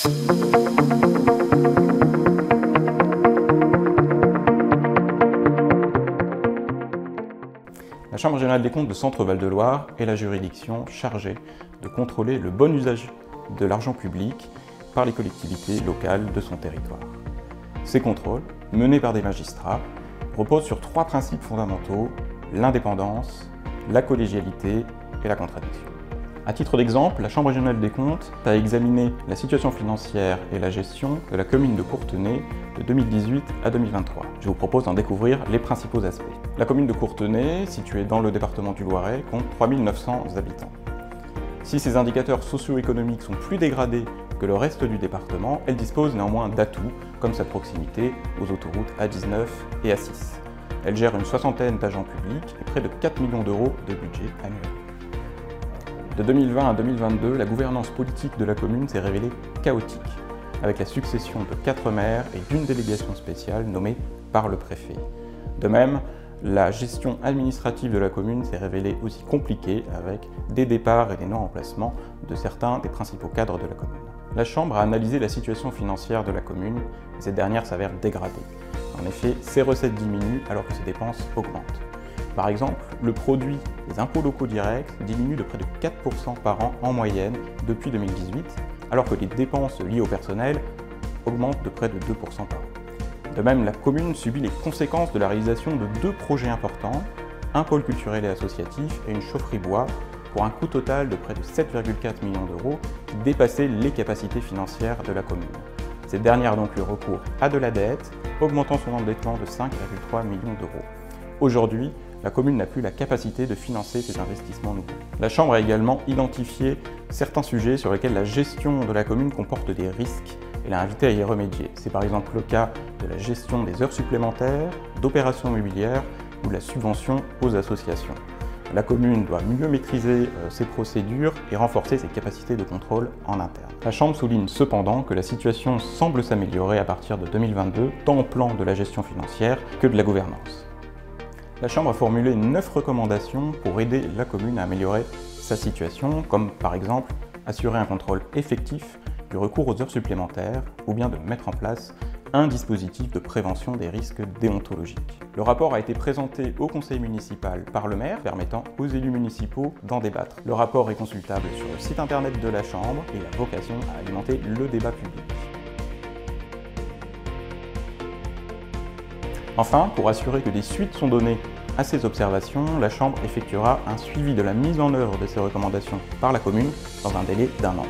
La Chambre régionale des comptes de Centre-Val de Loire est la juridiction chargée de contrôler le bon usage de l'argent public par les collectivités locales de son territoire. Ces contrôles, menés par des magistrats, reposent sur 3 principes fondamentaux: l'indépendance, la collégialité et la contradiction. À titre d'exemple, la Chambre régionale des comptes a examiné la situation financière et la gestion de la commune de Courtenay de 2018 à 2023. Je vous propose d'en découvrir les principaux aspects. La commune de Courtenay, située dans le département du Loiret, compte 3900 habitants. Si ces indicateurs socio-économiques sont plus dégradés que le reste du département, elle dispose néanmoins d'atouts, comme sa proximité aux autoroutes A19 et A6. Elle gère une soixantaine d'agents publics et près de 4 millions d'euros de budget annuel. De 2020 à 2022, la gouvernance politique de la commune s'est révélée chaotique, avec la succession de 4 maires et d'une délégation spéciale nommée par le préfet. De même, la gestion administrative de la commune s'est révélée aussi compliquée, avec des départs et des non-remplacements de certains des principaux cadres de la commune. La Chambre a analysé la situation financière de la commune et cette dernière s'avère dégradée. En effet, ses recettes diminuent alors que ses dépenses augmentent. Par exemple, le produit des impôts locaux directs diminue de près de 4% par an en moyenne depuis 2018, alors que les dépenses liées au personnel augmentent de près de 2% par an. De même, la commune subit les conséquences de la réalisation de 2 projets importants, un pôle culturel et associatif et une chaufferie bois, pour un coût total de près de 7,4 millions d'euros qui dépassait les capacités financières de la commune. Cette dernière a donc eu recours à de la dette, augmentant son endettement de 5,3 millions d'euros. Aujourd'hui, la commune n'a plus la capacité de financer ces investissements nouveaux. La Chambre a également identifié certains sujets sur lesquels la gestion de la commune comporte des risques et l'a invité à y remédier. C'est par exemple le cas de la gestion des heures supplémentaires, d'opérations immobilières ou de la subvention aux associations. La commune doit mieux maîtriser ses procédures et renforcer ses capacités de contrôle en interne. La Chambre souligne cependant que la situation semble s'améliorer à partir de 2022, tant au plan de la gestion financière que de la gouvernance. La Chambre a formulé 9 recommandations pour aider la commune à améliorer sa situation, comme par exemple assurer un contrôle effectif du recours aux heures supplémentaires ou bien de mettre en place un dispositif de prévention des risques déontologiques. Le rapport a été présenté au conseil municipal par le maire, permettant aux élus municipaux d'en débattre. Le rapport est consultable sur le site internet de la Chambre et a vocation à alimenter le débat public. Enfin, pour assurer que des suites sont données à ces observations, la Chambre effectuera un suivi de la mise en œuvre de ces recommandations par la commune dans un délai d'1 an.